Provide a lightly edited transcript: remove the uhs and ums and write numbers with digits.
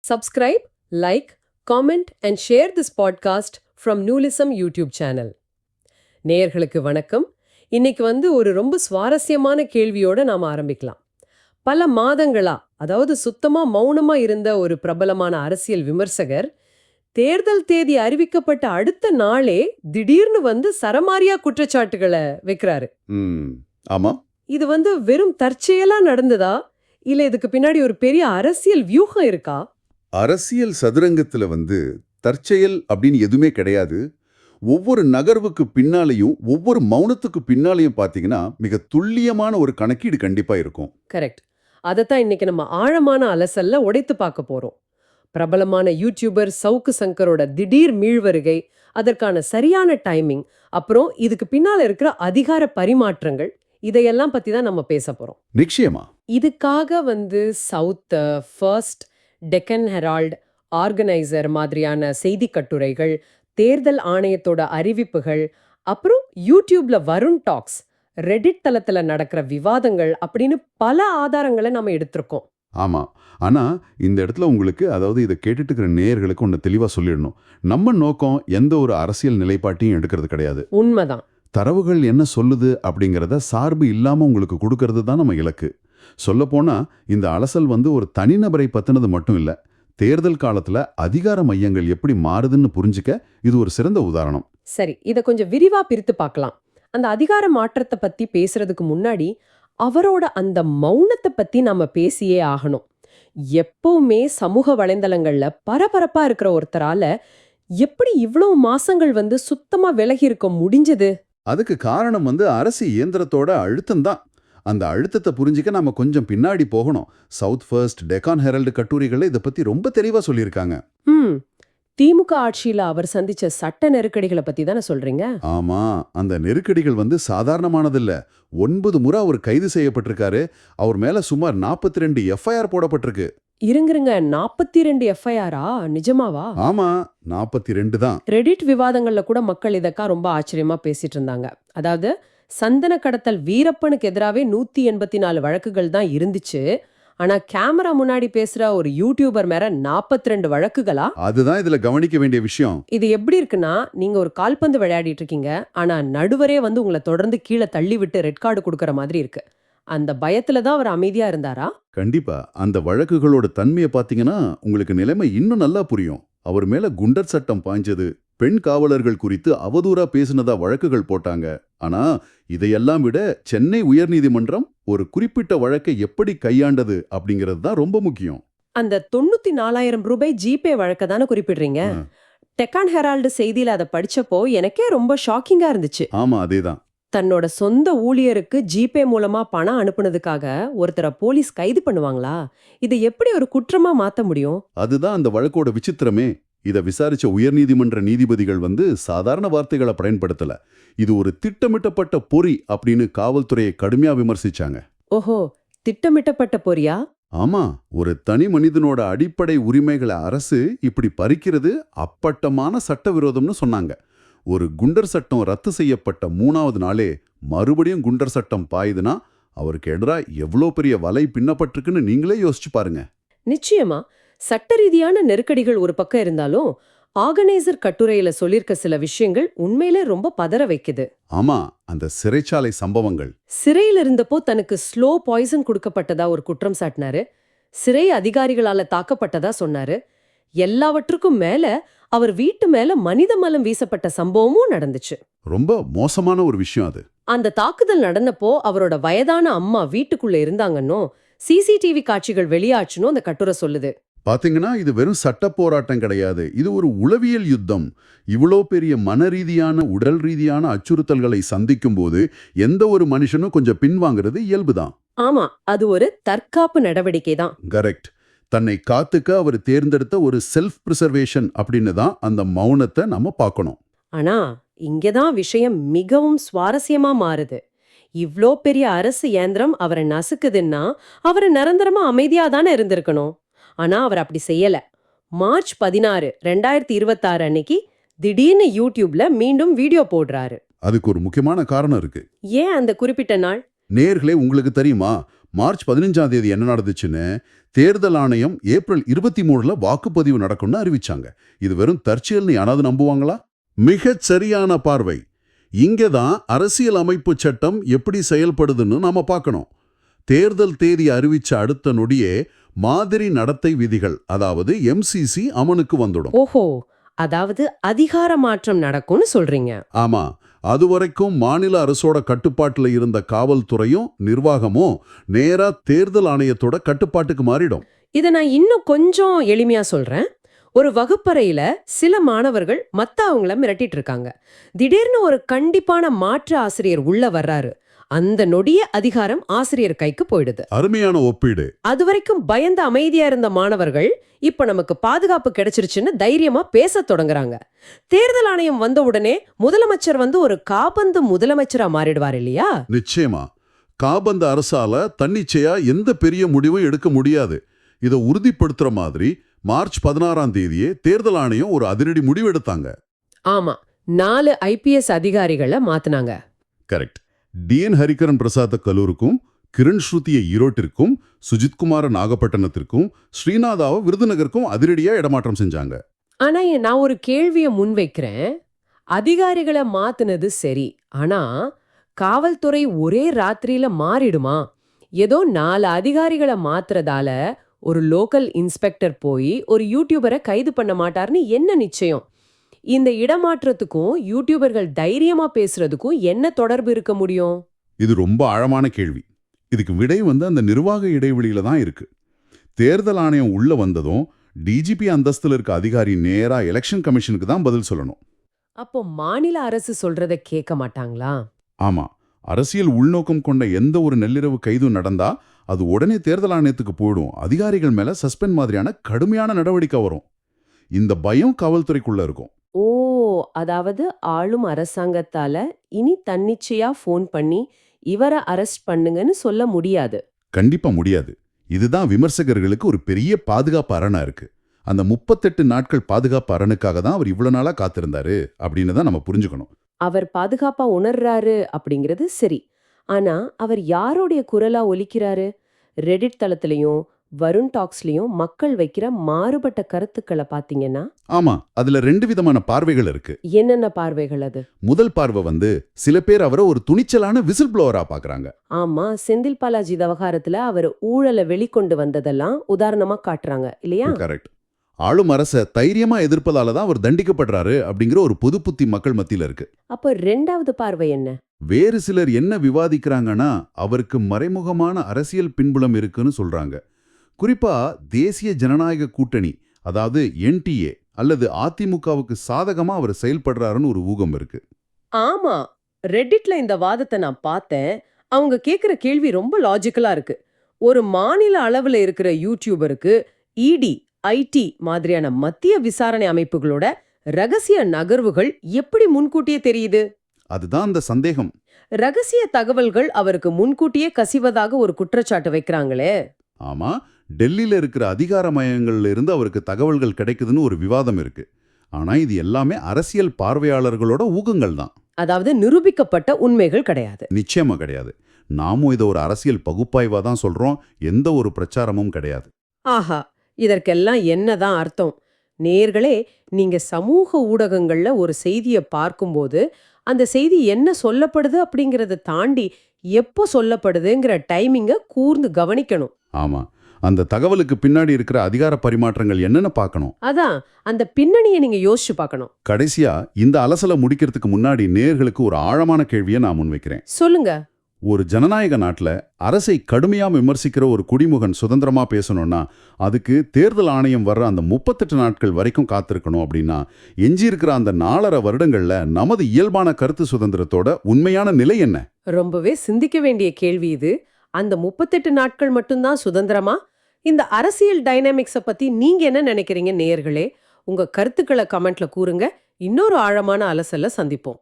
Subscribe, like, comment and share this podcast from Nulism YouTube channel. நேயர்களுக்கு வணக்கம். இன்னைக்கு ஒரு ரொம்ப சுவாரஸ்யமான கேள்வியோட நாம ஆரம்பிக்கலாம். பல மாதங்களா, அதாவது சுத்தமா மௌனமா இருந்த ஒரு பிரபலமான அரசியல் விமர்சகர், தேர்தல் தேதி அறிவிக்கப்பட்ட அடுத்த நாளே திடீர்னு சரமாரியா குற்றச்சாட்டுகளை வைக்கிறாரு. ஆமா. இது வெறும் தற்செயலா நடந்ததா, இல்ல இதுக்கு பின்னாடி ஒரு பெரிய அரசியல் வியூகம் இருக்கா? அரசியல் சதுரங்கத்துல தற்செயல் அப்படின்னு எதுவுமே கிடையாது. ஒவ்வொரு நகர்வுக்கு பின்னாலையும் ஒவ்வொரு மௌனத்துக்கு பின்னாலையும் பாத்தீங்கன்னா மிக துல்லியமான ஒரு கணக்கீடு கண்டிப்பா இருக்கும். கரெக்ட். அதைத்தான் இன்னைக்கு நம்ம ஆழமான அலசல்ல உடைத்து பார்க்க போறோம். பிரபலமான யூடியூபர் சவுக்கு சங்கரோட திடீர் மீள்வருகை, அதற்கான சரியான டைமிங், அப்புறம் இதுக்கு பின்னால இருக்கிற அதிகார பரிமாற்றங்கள், இதையெல்லாம் பத்தி தான் நம்ம பேச போறோம். நிச்சயமா. இதுக்காக South First, Deccan Herald, Organiser மாதிரியான செய்தி கட்டுரைகள், தேர்தல் ஆணையத்தோட அறிவிப்புகள், அப்புறம் யூடியூப்ல வருண் டாக்ஸ், ரெடிட் தளத்துல நடக்கிற விவாதங்கள் அப்படின்னு பல ஆதாரங்களை நம்ம எடுத்திருக்கோம். ஆமா. ஆனா இந்த இடத்துல உங்களுக்கு, அதாவது இதை கேட்டுட்டு இருக்கிற நேயர்களுக்கு ஒன்று தெளிவா சொல்லிடணும். நம்ம நோக்கம் எந்த ஒரு அரசியல் நிலைப்பாட்டையும் எடுக்கிறது கிடையாது. உண்மைதான். தரவுகள் என்ன சொல்லுது அப்படிங்கிறத சார்பு இல்லாம உங்களுக்கு கொடுக்கறது தான் நம்ம இலக்கு. சொல்லப்போனா இந்த அலசல் ஒரு தனிநபரை பத்தினது மட்டும் இல்ல, தேர்தல் காலத்துல அதிகார மையங்கள் எப்படி மாறுதுன்னு புரிஞ்சுக்க இது ஒரு சிறந்த உதாரணம். சரி, இதை கொஞ்சம் விரிவா பிரித்து பார்க்கலாம். அந்த அதிகார மாற்றத்தை பத்தி பேசுறதுக்கு முன்னாடி அவரோட அந்த மௌனத்தை பத்தி நாம பேசியே ஆகணும். எப்பவுமே சமூக வலைதளங்கள்ல பரபரப்பா இருக்கிற ஒருத்தரால எப்படி இவ்வளவு மாசங்கள் சுத்தமா விலகி இருக்க முடிஞ்சது? அதுக்கு காரணம் அரசு இயந்திரத்தோட அழுத்தம் தான். அந்த அழுத்தத்தை புரிஞ்சிக்க நாம கொஞ்சம் பின்னாடி போகணும். சவுத் ஃபர்ஸ்ட், டெக்கான் ஹெரல்டு கட்டுரைகளை இதை பத்தி ரொம்ப தெளிவா சொல்லியிருக்காங்க. திமுக ஆட்சியில அவர் சந்திச்ச சட்ட நெருக்கடிகளை பத்தி தானே சொல்றீங்க? ஆமா. அந்த நெருக்கடிகள் சாதாரணமானதில்ல. 9 முறை அவர் கைது செய்யப்பட்டிருக்காரு. அவர் மேல சுமார் 42 எஃப்ஐஆர் போடப்பட்டிருக்கு. இருங்க, 42 எஃப்ஐஆரா? நிஜமாவா? ஆமா, 42 தான். ரெடிட் விவாதங்கள்ல கூட மக்கள் இதற்கா ரொம்ப ஆச்சரியமா பேசிட்டு இருந்தாங்க. அதாவது சந்தன கடத்தல் வீரப்பனுக்கு எதிராவே 184 வழக்குகள் தான் இருந்துச்சு. ஆனா கேமரா முன்னாடி பேசுற ஒரு யூடியூபர் மேல 42 வழக்குகளா? அதுதான் இதுல கவனிக்க வேண்டிய விஷயம். இது எப்படி இருக்குன்னா, நீங்க ஒரு கால்பந்து விளையாடிட்டு இருக்கீங்க, ஆனா நடுவரே உங்களை தொடர்ந்து கீழே தள்ளி விட்டு ரெட் கார்டு கொடுக்கற மாதிரி இருக்கு. அந்த பயத்துல தான் அவர் அமைதியா இருந்தாரா? கண்டிப்பா. அந்த வழக்குகளோட தன்மையை பாத்தீங்கன்னா உங்களுக்கு நிலைமை இன்னும் நல்லா புரியும். அவர் மேல குண்டர் சட்டம் பாய்ஞ்சது, பெண் காவலர்கள் குறித்து அவதூறா பேசினதா வழக்குகள் போட்டாங்க. ஆனா இதையெல்லாம் விட சென்னை உயர்நீதிமன்றம் ஒரு குறிப்பிட்ட வழக்கை எப்படி கையாண்டது அப்படிங்கிறது தான் ரொம்ப முக்கியம். அந்த 94,000 ரூபாய் ஜிபே வழக்க தானே குறிப்பிடுறீங்க? டெக்கான் ஹெரால்டு செய்தியில அதை படிச்சப்போ எனக்கே ரொம்ப ஷாக்கிங்கா இருந்துச்சு. ஆமா, அதேதான். தன்னோட சொந்த ஊழியருக்கு ஜிபே மூலமா பணம் அனுப்புனதுக்காக ஒருத்தரை போலீஸ் கைது பண்ணுவாங்களா? இதை எப்படி ஒரு குற்றமா மாத்த முடியும்? அதுதான் அந்த வழக்கோட விசித்திரமே. இதை விசாரிச்ச உயர்நீதிமன்ற நீதிபதிகள் சாதாரண வார்த்தைகளை பயன்படுத்தல. இது ஒரு திட்டமிட்டப்பட்ட பொறி அப்படின்னு காவல்துறையை கடுமையா விமர்சிச்சாங்க. ஓஹோ, திட்டமிட்டப்பட்ட பொறியா? ஆமா. ஒரு தனி மனிதனோட அடிப்படை உரிமைகளை அரசு இப்படி பறிக்கிறது அப்பட்டமான சட்டவிரோதம்னு சொன்னாங்க. ஒரு குண்டர் சட்டம் ரத்து செய்யப்பட்ட 3வது நாளே மறுபடியும் குண்டர் சட்டம் பாயுதுன்னா அவருக்கு எதிரா எவ்வளோ பெரிய வலை பின்னப்பட்டிருக்குன்னு நீங்களே யோசிச்சு பாருங்க. நிச்சயமா. சட்ட ரீதியான நெருக்கடிகள் ஒரு பக்கம் இருந்தாலும் ஆர்கனைசர் கட்டுரையில சொல்லிருக்க சில விஷயங்கள் உண்மையிலே ரொம்ப பதற வைக்குது. ஆமா, அந்த சிறைச்சாலை சம்பவங்கள். சிறையில் இருந்தப்போ தனக்கு ஸ்லோ பாய்சன் கொடுக்கப்பட்டதா ஒரு குற்றம் சாட்டினாரு. சிறை அதிகாரிகளால தாக்கப்பட்டதா சொன்னாரு. எல்லாவற்றுக்கும் மேல அவர் வீட்டு மேல மனித மலம் வீசப்பட்ட சம்பவமும் நடந்துச்சு. ரொம்ப மோசமான ஒரு விஷயம் அது. அந்த தாக்குதல் நடந்தப்போ அவரோட வயதான அம்மா வீட்டுக்குள்ள இருந்தாங்கன்னோ, சிசிடிவி காட்சிகள் வெளியாச்சுன்னு அந்த கட்டுரை சொல்லுது. பாத்தீங்கன்னா இது வெறும் சட்ட போராட்டம் கிடையாது, இது ஒரு உளவியல் யுத்தம். இவ்வளோ பெரிய மன ரீதியான, உடல் ரீதியான அச்சுறுத்தல்களை சந்திக்கும் போது எந்த ஒரு மனுஷனும் கொஞ்சம் பின்வாங்கிறது இயல்புதான். ஆமா, அது ஒரு தற்காப்பு நடவடிக்கை தான். கரெக்ட். தன்னை காத்துக்க அவர் தேர்ந்தெடுத்த ஒரு செல்ஃப் பிரிசர்வேஷன் அப்படின்னு தான் அந்த மௌனத்தை நம்ம பார்க்கணும். ஆனா இங்கதான் விஷயம் மிகவும் சுவாரஸ்யமா மாறுது. இவ்ளோ பெரிய அரசு இயந்திரம் அவரை நசுக்குதுன்னா அவரை நிரந்தரமா அமைதியா தானே இருந்திருக்கணும். ஆனா அவர் அப்படி செய்யல. மார்ச் 16, 2026 அன்னைக்கு திடீர்னு யூடியூப்ல மீண்டும் வீடியோ போடுறாரு. அதுக்கு ஒரு முக்கியமான காரணம் இருக்கு. ஏன் அந்த குறிப்பிட்ட நாள்? நேயர்களே, உங்களுக்கு தெரியுமா மார்ச் 15ஆம் தேதி என்ன நடந்துச்சுன்னு? தேர்தல் ஆணையம் ஏப்ரல் 23ல வாக்குப்பதிவு நடக்கும்னு அறிவிச்சாங்க. இது வெறும் தற்செயல்னு யாராவது நம்புவாங்களா? மிகச் சரியான பார்வை. இங்கதான் அரசியல் அமைப்பு சட்டம் எப்படி செயல்படுதுன்னு நாம பார்க்கணும். தேர்தல் தேதி அறிவிச்ச அடுத்த நொடியே மாதிரி நடத்தை விதிகள், அதாவது MCC அமலுக்கு வந்துடும். ஓஹோ, அதாவது அதிகார மாற்றம் நடக்கும்னு சொல்றீங்க. ஆமா, அதுவரைக்கும் மாநில அரசோட கட்டுப்பாட்டுல இருந்த காவல்துறையும் நிர்வாகமும் நேரா தேர்தல் ஆணையத்தோட கட்டுப்பாட்டுக்கு மாறிடும். இதை நான் இன்னும் கொஞ்சம் எளிமையா சொல்றேன். ஒரு வகுப்பறையில சில மாணவர்கள் அவங்கள மிரட்டிட்டு இருக்காங்க. திடீர்னு ஒரு கண்டிப்பான மாற்று ஆசிரியர் உள்ள வர்றாரு. அந்த நொடிய அதிகாரம் ஆசிரியர் கைக்கு போயிடுது. அருமையான ஒப்பீடு. அதுவரைக்கும் பயந்து அமைதியா இருந்த மாணவர்கள் இப்ப நமக்கு பாதுகாப்பு கிடைச்சிருச்சுன்னு தைரியமா பேசத் தொடங்குறாங்க. தேர்தல் ஆணையம் வந்த உடனே முதலமைச்சர் ஒரு காபந்து முதலமைச்சரா மாறிடுவார் இல்லையா? நிச்சயமா. காபந்து அரசால தன்னிச்சையா எந்த பெரிய முடிவும் எடுக்க முடியாது. இதை உறுதிப்படுத்துற மாதிரி மார்ச் 16ஆம் தேதியே தேர்தல் ஆணையம் ஒரு அதிரடி முடிவு எடுத்தாங்க. ஆமா, 4 IPS அதிகாரிகளை மாத்துனாங்க. கரெக்ட். DN ஹரிகரன் பிரசாத கலூருக்கும், கிரண் ஸ்ருதியை ஈரோட்டிற்கும், சுஜித்குமார நாகப்பட்டினத்திற்கும், ஸ்ரீநாதாவை விருதுநகருக்கும் அதிரடியா இடமாற்றம் செஞ்சாங்க. ஆனா நான் ஒரு கேள்வியை முன்வைக்கிறேன். அதிகாரிகளை மாத்துனது சரி, ஆனா காவல்துறை ஒரே ராத்திரியில மாறிடுமா? ஏதோ 4 அதிகாரிகளை மாத்துறதால ஒரு லோக்கல் இன்ஸ்பெக்டர் போய் ஒரு யூடியூபரை கைது பண்ண மாட்டார்னு என்ன நிச்சயம்? இந்த இடமாற்றத்துக்கும் யூடியூபர்கள் தைரியமா பேசுறதுக்கும் என்ன தொடர்பு இருக்க முடியும்? இது ரொம்ப ஆழமான கேள்வி. இதுக்கு விடை அந்த நிர்வாக இடைவெளியில தான் இருக்கு. தேர்தல் ஆணையம் உள்ள வந்ததும் டிஜிபி அந்தஸ்துல இருக்க அதிகாரி நேரா எலெக்ஷன் கமிஷனுக்கு தான் பதில் சொல்லணும். அப்போ மாநில அரசு சொல்றத கேட்க மாட்டாங்களா? ஆமா, அரசியல் உள்நோக்கம் கொண்ட எந்த ஒரு நள்ளிரவு கைதும் நடந்தா அது உடனே தேர்தல் ஆணையத்துக்கு போயிடும். அதிகாரிகள் மேல சஸ்பெண்ட் மாதிரியான கடுமையான நடவடிக்கை வரும். இந்த பயம் காவல்துறைக்குள்ள இருக்கும். ஓ, அதாவது ஆளும் அரசாங்கத்தால இனி தன்னிச்சையா ஃபோன் பண்ணி இவரை அரெஸ்ட் பண்ணுங்கன்னு சொல்ல முடியாது. கண்டிப்பா முடியாது. இதுதான் விமர்சகர்களுக்கு ஒரு பெரிய பாதுகாப்பு அரணா இருக்கு. அந்த 38 நாட்கள் பாதுகாப்பு அரணுக்காக தான் அவர் இவ்வளவு நாளா காத்திருந்தாரு அப்படின்னு தான் நம்ம புரிஞ்சுக்கணும். அவர் பாதுகாப்பா உணர்றாரு அப்படிங்கிறது சரி. ஆனா அவர் யாரோடைய குரலா ஒலிக்கிறாரு? ரெடிட் தளத்திலையும் வருண் டாக்ஸ்லயும் மக்கள் வைக்கிற மாறுபட்ட கருத்துக்களை பாத்தீங்கன்னா, ஆமா, அதுல 2 விதமான பார்வைகள் இருக்கு. என்னென்ன பார்வைகள் அது? முதல் பார்வை சில பேர் அவரை ஒரு துணிச்சலான விசில் ப்ளோவரா பாக்குறாங்க. ஆமா, செந்தில் பாலாஜி விவகாரத்துல அவர் ஊழலை வெளிக்கொண்டு வந்ததெல்லாம் உதாரணமா காட்டுறாங்க இல்லையா? கரெக்ட். ஆளும் அரச தைரியமா எதிர்ப்பதால தான் அவர் தண்டிக்கப்படுறாரு அப்படிங்கிற ஒரு பொது புத்தி மக்கள் மத்தியில இருக்கு. அப்போ 2வது பார்வை என்ன? வேறு சிலர் என்ன விவாதிக்கிறாங்கன்னா, அவருக்கு மறைமுகமான அரசியல் பின்புலம் இருக்குன்னு சொல்றாங்க. குறிப்பா தேசிய ஜனநாயக கூட்டணி, அதாவது NTA அல்லது அதிமுகவுக்கு சாதகமா அவர் செயல்படுறாருன்னு ஒரு ஊகம் இருக்கு. ஆமா, ரெடிட்ல இந்த வாதத்தை நான் பார்த்தேன். அவங்க கேக்குற கேள்வி ரொம்ப லாஜிக்கலா இருக்கு. ஒரு மாநில அளவுல இருக்கிற யூடியூபருக்கு ED, IT மாதிரியான மத்திய விசாரணை அமைப்புகளோட ரகசிய நகர்வுகள் எப்படி முன்கூட்டியே தெரியுது? அதுதான் அந்த சந்தேகம். ரகசிய தகவல்கள் அவருக்கு முன்கூட்டியே கசிவதாக ஒரு குற்றச்சாட்டு வைக்கிறாங்களே. ஆமா, டெல்லியில இருக்கிற அதிகார மையங்கள்ல இருந்து அவருக்கு தகவல்கள் கிடைக்குதுன்னு ஒரு விவாதம் இருக்கு. ஆனா இது எல்லாமே அரசியல் பார்வையாளர்களோட ஊகங்கள் தான். அதாவது நிரூபிக்கப்பட்ட உண்மைகள் கிடையாது. நிச்சயமா கிடையாது. நாமும் இதை ஒரு அரசியல் பகுப்பாய்வா தான் சொல்றோம். எந்த ஒரு பிரச்சாரமும் கிடையாது. ஆஹா, இதற்கெல்லாம் என்னதான் அர்த்தம்? நேயர்களே, நீங்க சமூக ஊடகங்கள்ல ஒரு செய்தியை பார்க்கும்போது அந்த செய்தி என்ன சொல்லப்படுது அப்படிங்கறத தாண்டி எப்போ சொல்லப்படுதுங்கிற டைமிங்க கூர்ந்து கவனிக்கணும். ஆமா, அந்த தகவலுக்கு பின்னாடி இருக்கிற அதிகார பரிமாற்றங்கள் என்னன்னு பார்க்கணும். அதான் அந்த பின்னணியை நீங்க யோசிச்சு பார்க்கணும். கடைசியா இந்த அலசலை முடிக்கிறதுக்கு முன்னாடி நேயர்களுக்கு ஒரு ஆழமான கேள்வியை நான் முன்வைக்கிறேன். சொல்லுங்க. ஒரு ஜனநாயக நாட்டுல அரசை கடுமையா விமர்சிக்கிற ஒரு குடிமகன் சுதந்திரமா பேசணும்னா அதுக்கு தேர்தல் ஆணையம் வர்ற அந்த 38 நாட்கள் வரைக்கும் காத்திருக்கணும். அப்படின்னா எஞ்சி இருக்கிற அந்த 4.5 வருடங்கள்ல நமது இயல்பான கருத்து சுதந்திரத்தோட உண்மையான நிலை என்ன? ரொம்பவே சிந்திக்க வேண்டிய கேள்வி இது. அந்த 38 நாட்கள் மட்டும்தான் சுதந்திரமா? இந்த அரசியல் டைனாமிக்ஸை பத்தி நீங்க என்ன நினைக்கிறீங்க நேயர்களே? உங்க கருத்துக்களை கமெண்ட்ல கூறுங்க. இன்னொரு ஆழமான அலசல்ல சந்திப்போம்.